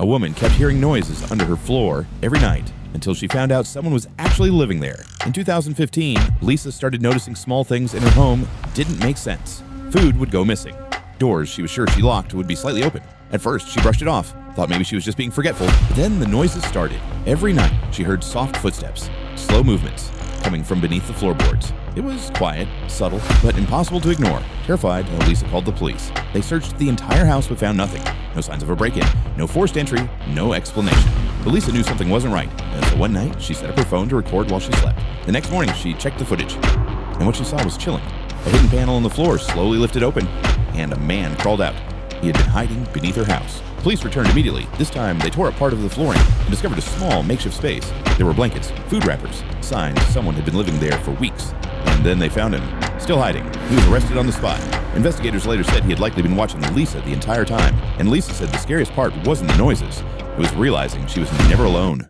A woman kept hearing noises under her floor every night until she found out someone was actually living there. In 2015, Lisa started noticing small things in her home didn't make sense. Food would go missing. Doors she was sure she locked would be slightly open. At first, she brushed it off, thought maybe she was just being forgetful. But then the noises started. Every night, she heard soft footsteps, slow movements, coming from beneath the floorboards. It was quiet, subtle, but impossible to ignore. Terrified, Lisa called the police. They searched the entire house but found nothing. No signs of a break-in, no forced entry, no explanation. But Lisa knew something wasn't right, and so one night, she set up her phone to record while she slept. The next morning, she checked the footage, and what she saw was chilling. A hidden panel on the floor slowly lifted open, and a man crawled out. He had been hiding beneath her house. Police returned immediately. This time, they tore up part of the flooring and discovered a small makeshift space. There were blankets, food wrappers, signs someone had been living there for weeks. And then they found him, still hiding. He was arrested on the spot. Investigators later said he had likely been watching Lisa the entire time. And Lisa said the scariest part wasn't the noises. It was realizing she was never alone.